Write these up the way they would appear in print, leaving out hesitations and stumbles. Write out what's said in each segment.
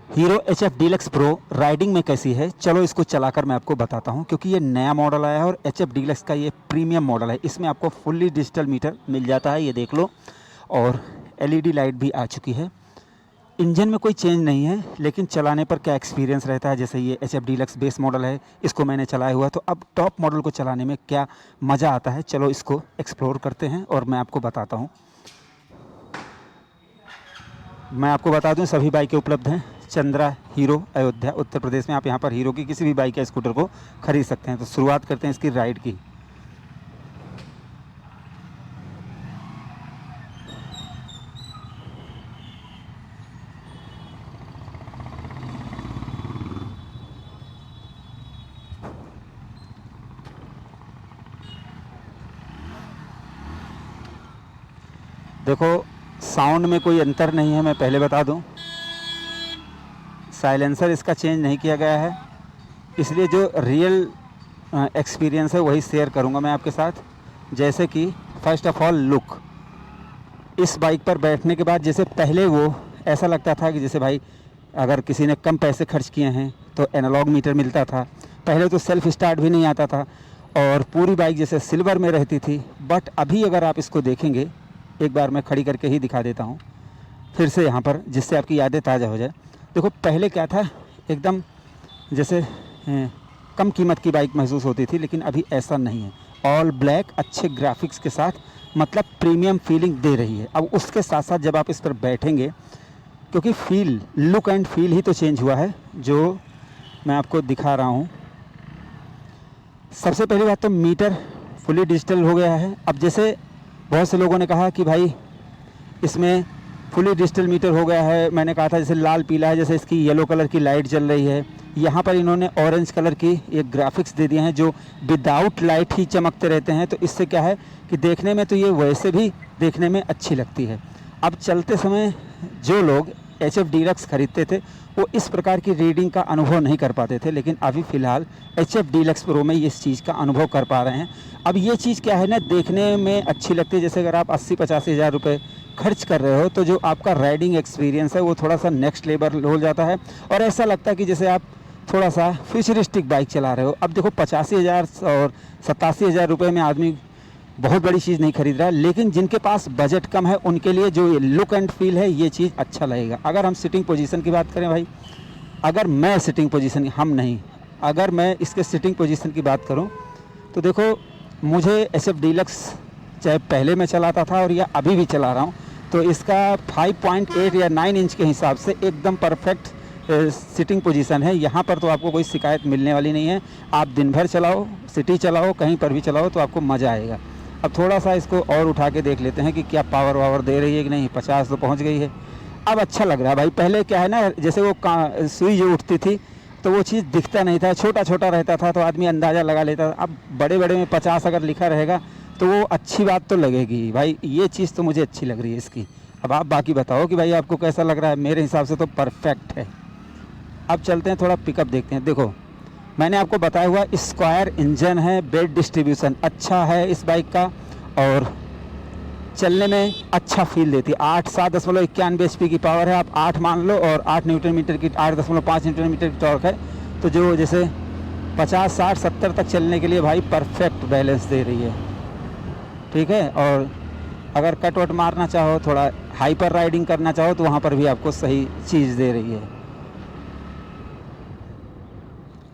Hero H F deluxe pro riding में कैसी है, चलो इसको चलाकर मैं आपको बताता हूँ। क्योंकि ये नया मॉडल आया है और एच एफ डीलक्स का ये प्रीमियम मॉडल है। इसमें आपको फुल्ली डिजिटल मीटर मिल जाता है, ये देख लो। और एलईडी लाइट भी आ चुकी है। इंजन में कोई चेंज नहीं है, लेकिन चलाने पर क्या एक्सपीरियंस रहता है। जैसे ये H F deluxe base model है, इसको मैंने चलाया हुआ, तो अब टॉप मॉडल को चलाने में क्या मज़ा आता है, चलो इसको एक्सप्लोर करते हैं और मैं आपको बताता हूँ। मैं आपको बता दूं, सभी बाइकें उपलब्ध हैं चंद्रा हीरो अयोध्या उत्तर प्रदेश में। आप यहां पर हीरो की किसी भी बाइक या स्कूटर को ख़रीद सकते हैं। तो शुरुआत करते हैं इसकी राइड की। देखो, साउंड में कोई अंतर नहीं है, मैं पहले बता दूं। साइलेंसर इसका चेंज नहीं किया गया है, इसलिए जो रियल एक्सपीरियंस है वही शेयर करूंगा मैं आपके साथ। जैसे कि फ़र्स्ट ऑफ ऑल लुक, इस बाइक पर बैठने के बाद जैसे पहले वो ऐसा लगता था कि जैसे भाई अगर किसी ने कम पैसे खर्च किए हैं तो एनालॉग मीटर मिलता था। पहले तो सेल्फ़ स्टार्ट भी नहीं आता था और पूरी बाइक जैसे सिल्वर में रहती थी। बट अभी अगर आप इसको देखेंगे, एक बार मैं खड़ी करके ही दिखा देता हूँ फिर से यहाँ पर, जिससे आपकी यादें ताज़ा हो जाए। देखो, पहले क्या था, एकदम जैसे कम कीमत की बाइक महसूस होती थी, लेकिन अभी ऐसा नहीं है। ऑल ब्लैक अच्छे ग्राफिक्स के साथ, मतलब प्रीमियम फीलिंग दे रही है। अब उसके साथ साथ जब आप इस पर बैठेंगे, क्योंकि फील, लुक एंड फील ही तो चेंज हुआ है, जो मैं आपको दिखा रहा हूँ। सबसे पहली बात तो मीटर फुली डिजिटल हो गया है। अब जैसे बहुत से लोगों ने कहा कि भाई इसमें फुली डिजिटल मीटर हो गया है, मैंने कहा था जैसे लाल पीला है, जैसे इसकी येलो कलर की लाइट जल रही है। यहाँ पर इन्होंने ऑरेंज कलर की एक ग्राफिक्स दे दिए हैं जो विदाउट लाइट ही चमकते रहते हैं। तो इससे क्या है कि देखने में तो ये वैसे भी देखने में अच्छी लगती है। अब चलते समय जो लोग एच एफ डीलक्स खरीदते थे वो इस प्रकार की रीडिंग का अनुभव नहीं कर पाते थे, लेकिन अभी फ़िलहाल एच एफ डीलक्स प्रो में इस चीज़ का अनुभव कर पा रहे हैं। अब ये चीज़ क्या है ना, देखने में अच्छी लगती है। जैसे अगर आप 80-85 हज़ार रुपये खर्च कर रहे हो तो जो आपका राइडिंग एक्सपीरियंस है वो थोड़ा सा नेक्स्ट लेवल हो जाता है और ऐसा लगता है कि जैसे आप थोड़ा सा फ्यूचरिस्टिक बाइक चला रहे हो। अब देखो, 85,000 और 87,000 रुपये में आदमी बहुत बड़ी चीज़ नहीं खरीद रहा है, लेकिन जिनके पास बजट कम है उनके लिए जो ये लुक एंड फील है ये चीज़ अच्छा लगेगा। अगर हम सिटिंग पोजीशन की बात करें भाई, अगर मैं सिटिंग पोजीशन, हम नहीं, अगर मैं इसके सिटिंग पोजीशन की बात करूं तो देखो, मुझे एच एफ डीलक्स चाहे पहले मैं चलाता था और या अभी भी चला रहा हूं, तो इसका 5.8 या 9 इंच के हिसाब से एकदम परफेक्ट सिटिंग पोजीशन है। यहाँ पर तो आपको कोई शिकायत मिलने वाली नहीं है। आप दिन भर चलाओ, सिटी चलाओ, कहीं पर भी चलाओ तो आपको मज़ा आएगा। अब थोड़ा सा इसको और उठा के देख लेते हैं कि क्या पावर वावर दे रही है कि नहीं। 50 तो पहुँच गई है। अब अच्छा लग रहा है भाई। पहले क्या है ना, जैसे वो सुई जो उठती थी तो वो चीज़ दिखता नहीं था, छोटा छोटा रहता था तो आदमी अंदाज़ा लगा लेता था। अब बड़े बड़े में 50 अगर लिखा रहेगा तो वो अच्छी बात तो लगेगी भाई। ये चीज़ तो मुझे अच्छी लग रही है इसकी। अब आप बाकी बताओ कि भाई आपको कैसा लग रहा है। मेरे हिसाब से तो परफेक्ट है। अब चलते हैं, थोड़ा पिकअप देखते हैं। देखो, मैंने आपको बताया हुआ स्क्वायर इंजन है, बेड डिस्ट्रीब्यूशन अच्छा है इस बाइक का और चलने में अच्छा फील देती है। 7.91 एचपी की पावर है, आप 8 मान लो, और 8 न्यूटन मीटर की 8.5 न्यूटन मीटर की टॉर्क है। तो जो जैसे 50, 60, 70 तक चलने के लिए भाई परफेक्ट बैलेंस दे रही है। ठीक है, और अगर कट वट मारना चाहो, थोड़ा हाइपर राइडिंग करना चाहो तो वहाँ पर भी आपको सही चीज़ दे रही है।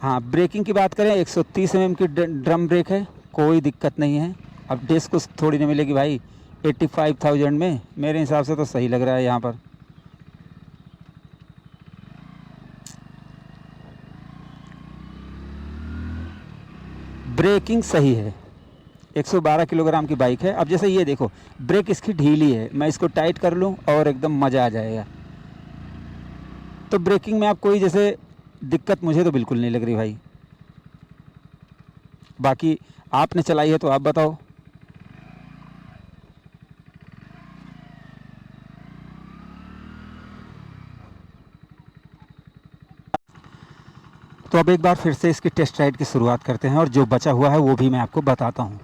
हाँ, ब्रेकिंग की बात करें, 130 mm की ड्रम ब्रेक है, कोई दिक्कत नहीं है। अब डिस्क कुछ थोड़ी नहीं मिलेगी भाई 85,000 में। मेरे हिसाब से तो सही लग रहा है यहाँ पर। ब्रेकिंग सही है। 112 किलोग्राम की बाइक है। अब जैसे ये देखो, ब्रेक इसकी ढीली है, मैं इसको टाइट कर लूँ और एकदम मज़ा आ जाएगा। तो ब्रेकिंग में आप कोई जैसे दिक्कत मुझे तो बिल्कुल नहीं लग रही भाई। बाकी आपने चलाई है तो आप बताओ। तो अब एक बार फिर से इसकी टेस्ट राइड की शुरुआत करते हैं और जो बचा हुआ है वो भी मैं आपको बताता हूँ।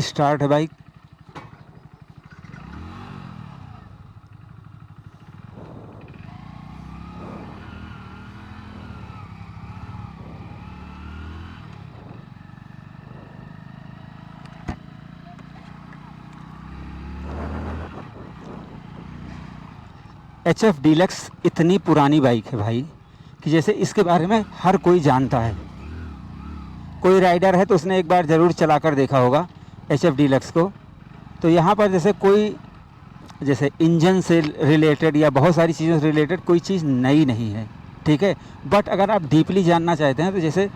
स्टार्ट है बाइक। HF डीलक्स इतनी पुरानी बाइक है भाई कि जैसे इसके बारे में हर कोई जानता है। कोई राइडर है तो उसने एक बार ज़रूर चला कर देखा होगा HF डीलक्स को। तो यहाँ पर जैसे कोई जैसे इंजन से रिलेटेड या बहुत सारी चीज़ों से रिलेटेड कोई चीज़ नई नहीं है, ठीक है। बट अगर आप डीपली जानना चाहते हैं तो जैसे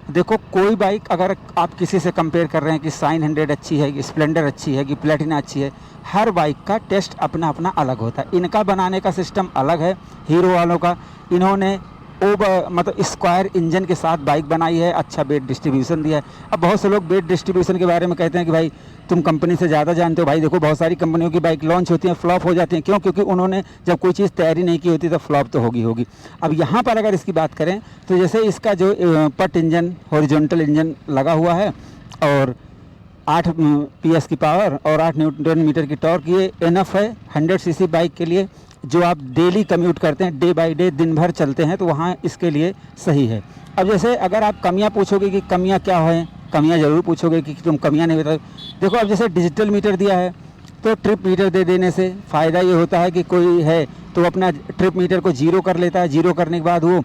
देखो, कोई बाइक अगर आप किसी से कंपेयर कर रहे हैं कि साइन 100 अच्छी है, कि स्प्लेंडर अच्छी है, कि प्लेटिना अच्छी है, हर बाइक का टेस्ट अपना अपना अलग होता है। इनका बनाने का सिस्टम अलग है हीरो वालों का। इन्होंने मतलब स्क्वायर इंजन के साथ बाइक बनाई है, अच्छा वेट डिस्ट्रीब्यूशन दिया है। अब बहुत से लोग वेट डिस्ट्रीब्यूशन के बारे में कहते हैं कि भाई तुम कंपनी से ज़्यादा जानते हो। भाई देखो, बहुत सारी कंपनियों की बाइक लॉन्च होती हैं, फ्लॉप हो जाती हैं। क्यों? क्योंकि उन्होंने जब कोई चीज़ तैयारी नहीं की होती तो फ्लॉप तो होगी। अब यहाँ पर अगर इसकी बात करें तो जैसे इसका जो पट इंजन, हॉरिजॉन्टल इंजन लगा हुआ है और 8 PS की पावर और 8 न्यूटन मीटर की टॉर्क, ये इनफ है 100 सीसी बाइक के लिए। जो आप डेली कम्यूट करते हैं, डे बाय डे दिन भर चलते हैं, तो वहाँ इसके लिए सही है। अब जैसे अगर आप कमियाँ पूछोगे कि कमियाँ क्या हैं, कमियाँ ज़रूर पूछोगे कि तुम कमियाँ नहीं बताओ। देखो, अब जैसे डिजिटल मीटर दिया है तो ट्रिप मीटर दे देने से फ़ायदा ये होता है कि कोई है तो अपना ट्रिप मीटर को जीरो कर लेता है। जीरो करने के बाद वो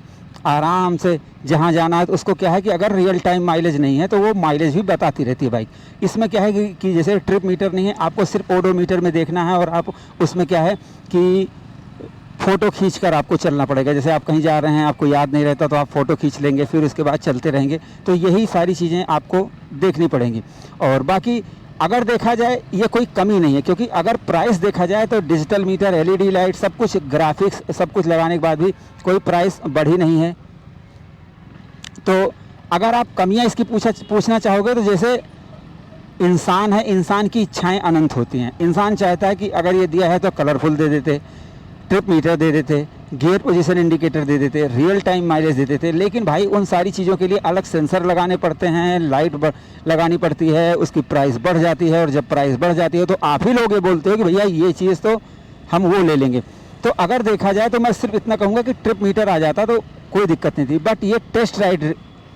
आराम से जहाँ जाना है तो उसको क्या है कि अगर रियल टाइम माइलेज नहीं है तो वो माइलेज भी बताती रहती है बाइक। इसमें क्या है कि जैसे ट्रिप मीटर नहीं है, आपको सिर्फ ओडोमीटर में देखना है और आप उसमें क्या है कि फ़ोटो खींचकर आपको चलना पड़ेगा। जैसे आप कहीं जा रहे हैं, आपको याद नहीं रहता तो आप फ़ोटो खींच लेंगे, फिर उसके बाद चलते रहेंगे। तो यही सारी चीज़ें आपको देखनी पड़ेंगी। और बाकी अगर देखा जाए ये कोई कमी नहीं है, क्योंकि अगर प्राइस देखा जाए तो डिजिटल मीटर, LED लाइट, सब कुछ ग्राफिक्स सब कुछ लगाने के बाद भी कोई प्राइस बढ़ी नहीं है। तो अगर आप कमियां इसकी पूछना चाहोगे तो जैसे इंसान है, इंसान की इच्छाएं अनंत होती हैं। इंसान चाहता है कि अगर ये दिया है तो कलरफुल दे देते, ट्रिप मीटर दे देते, गियर पोजीशन इंडिकेटर दे देते, रियल टाइम माइलेज दे देते। लेकिन भाई उन सारी चीज़ों के लिए अलग सेंसर लगाने पड़ते हैं, लाइट लगानी पड़ती है, उसकी प्राइस बढ़ जाती है। और जब प्राइस बढ़ जाती है तो आप ही लोग ये बोलते हो कि भैया ये चीज़ तो हम वो ले लेंगे। तो अगर देखा जाए तो मैं सिर्फ इतना कहूँगा कि ट्रिप मीटर आ जाता तो कोई दिक्कत नहीं थी। बट ये टेस्ट राइड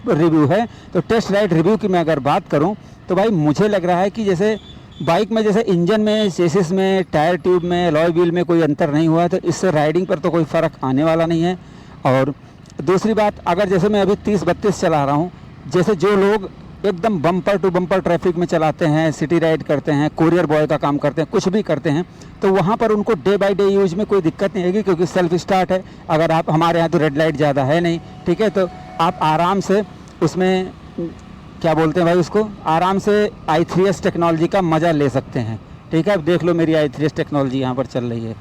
रिव्यू है, तो टेस्ट राइड रिव्यू की मैं अगर बात करूँ तो भाई मुझे लग रहा है कि जैसे बाइक में जैसे इंजन में, चेसिस में, टायर ट्यूब में, अलॉय व्हील में कोई अंतर नहीं हुआ है, तो इससे राइडिंग पर तो कोई फ़र्क आने वाला नहीं है। और दूसरी बात, अगर जैसे मैं अभी 30-32 चला रहा हूँ, जैसे जो लोग एकदम बम्पर टू बम्पर ट्रैफिक में चलाते हैं, सिटी राइड करते हैं, कोरियर बॉय का काम करते हैं, कुछ भी करते हैं, तो वहाँ पर उनको डे बाय डे यूज में कोई दिक्कत नहीं आएगी, क्योंकि सेल्फ स्टार्ट है। अगर आप, हमारे यहाँ तो रेड लाइट ज़्यादा है नहीं, ठीक है, तो आप आराम से उसमें क्या बोलते हैं भाई उसको, आराम से i3s टेक्नोलॉजी का मज़ा ले सकते हैं। ठीक है, अब देख लो मेरी i3s टेक्नोलॉजी यहाँ पर चल रही है।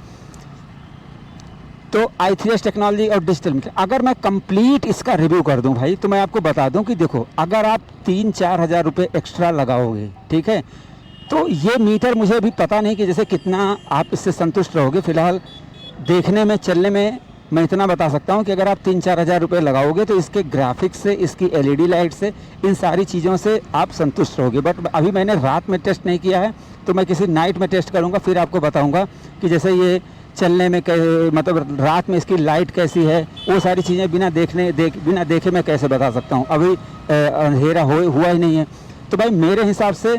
तो i3s टेक्नोलॉजी और डिजिटल मीटर, अगर मैं कंप्लीट इसका रिव्यू कर दूं भाई, तो मैं आपको बता दूं कि देखो, अगर आप 3-4 हज़ार रुपये एक्स्ट्रा लगाओगे, ठीक है, तो ये मीटर मुझे अभी पता नहीं कि जैसे कितना आप इससे संतुष्ट रहोगे। फ़िलहाल देखने में, चलने में मैं इतना बता सकता हूं कि अगर आप 3-4 हज़ार रुपये लगाओगे तो इसके ग्राफिक्स से, इसकी LED लाइट से, इन सारी चीज़ों से आप संतुष्ट रहोगे। बट अभी मैंने रात में टेस्ट नहीं किया है, तो मैं किसी नाइट में टेस्ट करूंगा, फिर आपको बताऊंगा कि जैसे ये चलने में मतलब रात में इसकी लाइट कैसी है, वो सारी चीज़ें बिना देखे मैं कैसे बता सकता हूँ। अभी अंधेरा हुआ ही नहीं है। तो भाई मेरे हिसाब से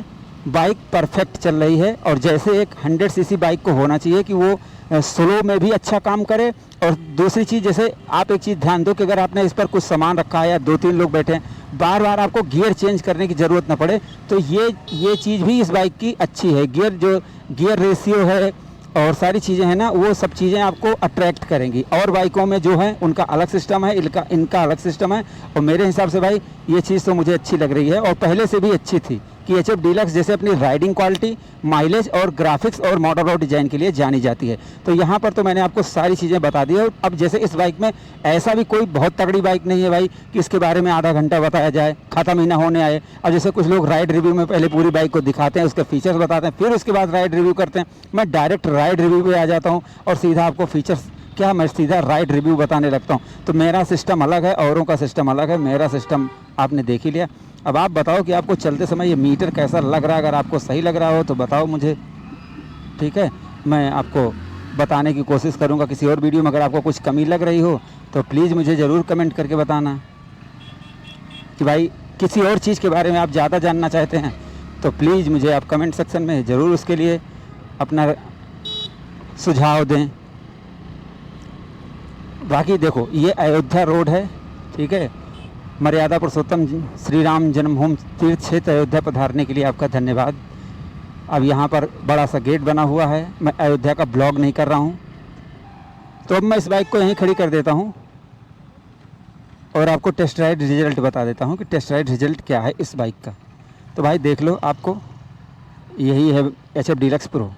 बाइक परफेक्ट चल रही है, और जैसे एक 100 सीसी बाइक को होना चाहिए कि वो स्लो में भी अच्छा काम करे। और दूसरी चीज़, जैसे आप एक चीज़ ध्यान दो कि अगर आपने इस पर कुछ सामान रखा है या 2-3 लोग बैठे हैं, बार बार आपको गियर चेंज करने की ज़रूरत ना पड़े, तो ये चीज़ भी इस बाइक की अच्छी है। गियर रेशियो है और सारी चीज़ें हैं ना, वो सब चीज़ें आपको अट्रैक्ट करेंगी। और बाइकों में जो है उनका अलग सिस्टम है, इनका अलग सिस्टम है। और मेरे हिसाब से भाई ये चीज़ तो मुझे अच्छी लग रही है, और पहले से भी अच्छी थी कि HF डीलक्स जैसे अपनी राइडिंग क्वालिटी, माइलेज और ग्राफिक्स और मॉडल और डिज़ाइन के लिए जानी जाती है। तो यहाँ पर तो मैंने आपको सारी चीज़ें बता दी है। अब जैसे इस बाइक में ऐसा भी कोई बहुत तगड़ी बाइक नहीं है भाई कि इसके बारे में आधा घंटा बताया जाए, ख़त्म ही ना होने आए। अब जैसे कुछ लोग राइड रिव्यू में पहले पूरी बाइक को दिखाते हैं, उसके फीचर्स बताते हैं, फिर उसके बाद राइड रिव्यू करते हैं। मैं डायरेक्ट राइड रिव्यू पे आ जाता हूँ और सीधा आपको फीचर्स क्या, मैं सीधा राइड रिव्यू बताने लगता हूँ। तो मेरा सिस्टम अलग है, औरों का सिस्टम अलग है। मेरा सिस्टम आपने देख ही लिया। अब आप बताओ कि आपको चलते समय ये मीटर कैसा लग रहा है। अगर आपको सही लग रहा हो तो बताओ मुझे, ठीक है, मैं आपको बताने की कोशिश करूँगा किसी और वीडियो में। अगर आपको कुछ कमी लग रही हो तो प्लीज़ मुझे ज़रूर कमेंट करके बताना कि भाई किसी और चीज़ के बारे में आप ज़्यादा जानना चाहते हैं, तो प्लीज़ मुझे आप कमेंट सेक्शन में ज़रूर उसके लिए अपना सुझाव दें। बाकी देखो ये अयोध्या रोड है, ठीक है। मर्यादा पुरुषोत्तम श्री राम जन्मभूमि तीर्थ क्षेत्र अयोध्या पधारने के लिए आपका धन्यवाद। अब यहाँ पर बड़ा सा गेट बना हुआ है। मैं अयोध्या का ब्लॉग नहीं कर रहा हूँ, तो अब मैं इस बाइक को यहीं खड़ी कर देता हूँ और आपको टेस्ट राइड रिजल्ट बता देता हूँ कि टेस्ट राइड रिजल्ट क्या है इस बाइक का। तो भाई देख लो, आपको यही है HF डीलक्स प्रो।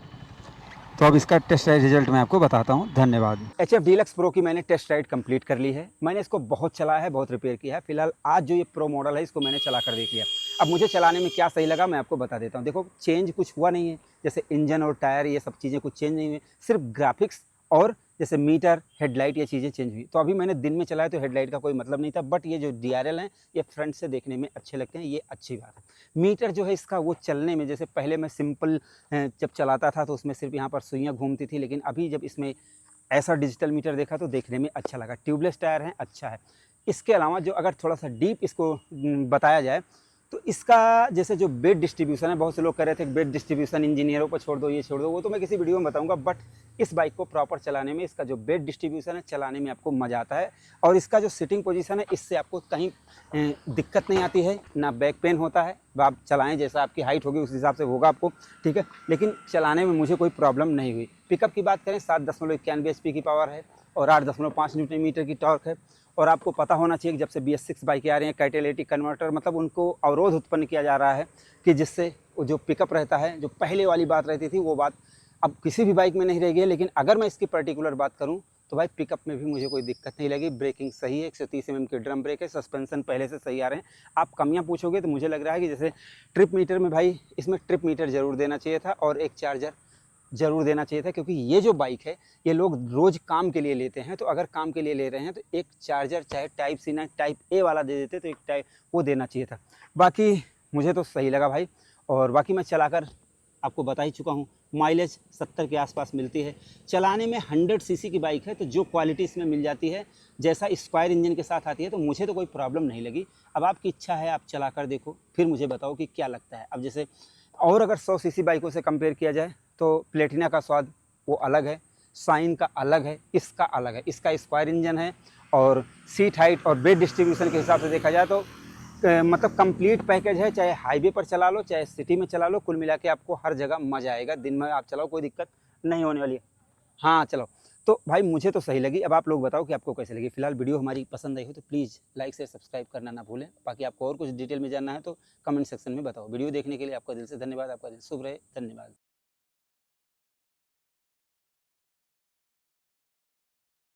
तो अब इसका टेस्ट राइड रिजल्ट मैं आपको बताता हूँ। धन्यवाद। HF डीलक्स प्रो की मैंने टेस्ट राइड कंप्लीट कर ली है। मैंने इसको बहुत चलाया है, बहुत रिपेयर किया है। फिलहाल आज जो ये प्रो मॉडल है इसको मैंने चला कर देख लिया। अब मुझे चलाने में क्या सही लगा मैं आपको बता देता हूँ। देखो चेंज कुछ हुआ नहीं है, जैसे इंजन और टायर ये सब चीज़ें कुछ चेंज नहीं हुई, सिर्फ ग्राफिक्स और जैसे मीटर हेडलाइट ये चीज़ें चेंज हुई। तो अभी मैंने दिन में चलाया तो हेडलाइट का कोई मतलब नहीं था, बट ये जो DRL हैं ये फ्रंट से देखने में अच्छे लगते हैं, ये अच्छी बात है। मीटर जो है इसका वो चलने में, जैसे पहले मैं सिंपल जब चलाता था तो उसमें सिर्फ यहाँ पर सुइयाँ घूमती थी, लेकिन अभी जब इसमें ऐसा डिजिटल मीटर देखा तो देखने में अच्छा लगा। ट्यूबलेस टायर हैं, अच्छा है। इसके अलावा जो अगर थोड़ा सा डीप इसको बताया जाए तो इसका जैसे जो बेड डिस्ट्रीब्यूशन है, बहुत से लोग कह रहे थे बेड डिस्ट्रीब्यूशन इंजीनियरों पर छोड़ दो, ये छोड़ दो, वो तो मैं किसी वीडियो में बताऊंगा। बट इस बाइक को प्रॉपर चलाने में इसका जो बेड डिस्ट्रीब्यूशन है चलाने में आपको मज़ा आता है, और इसका जो सिटिंग पोजीशन है इससे आपको कहीं दिक्कत नहीं आती है, ना बैक पेन होता है। आप चलाएं जैसा आपकी हाइट होगी उस हिसाब से होगा आपको, ठीक है। लेकिन चलाने में मुझे कोई प्रॉब्लम नहीं हुई। पिकअप की बात करें 7.91 HP की पावर है और 8.5 Nm की टॉर्क है। और आपको पता होना चाहिए कि जब से BS6 बाइकें आ रही हैं कैटालिटिक कन्वर्टर, मतलब उनको अवरोध उत्पन्न किया जा रहा है कि जिससे जो पिकअप रहता है, जो पहले वाली बात रहती थी वो बात अब किसी भी बाइक में नहीं रह गई है। लेकिन अगर मैं इसकी पर्टिकुलर बात करूं तो भाई पिकअप में भी मुझे कोई दिक्कत नहीं लगी। ब्रेकिंग सही है, 130 mm की ड्रम ब्रेक है, सस्पेंशन पहले से सही आ रहे हैं। आप कमियां पूछोगे तो मुझे लग रहा है कि जैसे ट्रिप मीटर में, भाई इसमें ट्रिप मीटर ज़रूर देना चाहिए था और एक चार्जर ज़रूर देना चाहिए था, क्योंकि ये जो बाइक है ये लोग रोज़ काम के लिए लेते हैं। तो अगर काम के लिए ले रहे हैं तो एक चार्जर चाहे टाइप C ना टाइप A वाला दे देते तो एक टाइप वो देना चाहिए था। बाकी मुझे तो सही लगा भाई, और बाकी मैं चलाकर आपको बता ही चुका हूँ। माइलेज 70 के आसपास मिलती है। चलाने में 100 cc की बाइक है, तो जो क्वालिटी इसमें मिल जाती है जैसा स्क्वायर इंजन के साथ आती है, तो मुझे तो कोई प्रॉब्लम नहीं लगी। अब आपकी इच्छा है, आप चला कर देखो, फिर मुझे बताओ कि क्या लगता है। अब जैसे और अगर 100 cc बाइकों से कंपेयर किया जाए तो प्लेटिना का स्वाद वो अलग है, शाइन का अलग है, इसका अलग है। इसका स्क्वायर इंजन है और सीट हाइट और वेट डिस्ट्रीब्यूशन के हिसाब से देखा जाए तो मतलब कंप्लीट पैकेज है। चाहे हाईवे पर चला लो, चाहे सिटी में चला लो, कुल मिला के आपको हर जगह मज़ा आएगा। दिन में आप चलाओ कोई दिक्कत नहीं होने वाली है। हाँ चलो, तो भाई मुझे तो सही लगी। अब आप लोग बताओ कि आपको कैसे लगी। फिलहाल वीडियो हमारी पसंद आई हो तो प्लीज़ लाइक से सब्सक्राइब करना ना भूलें। बाकी आपको और कुछ डिटेल में जानना है तो कमेंट सेक्शन में बताओ। वीडियो देखने के लिए आपका दिल से धन्यवाद। आपका दिन शुभ रहे। धन्यवाद।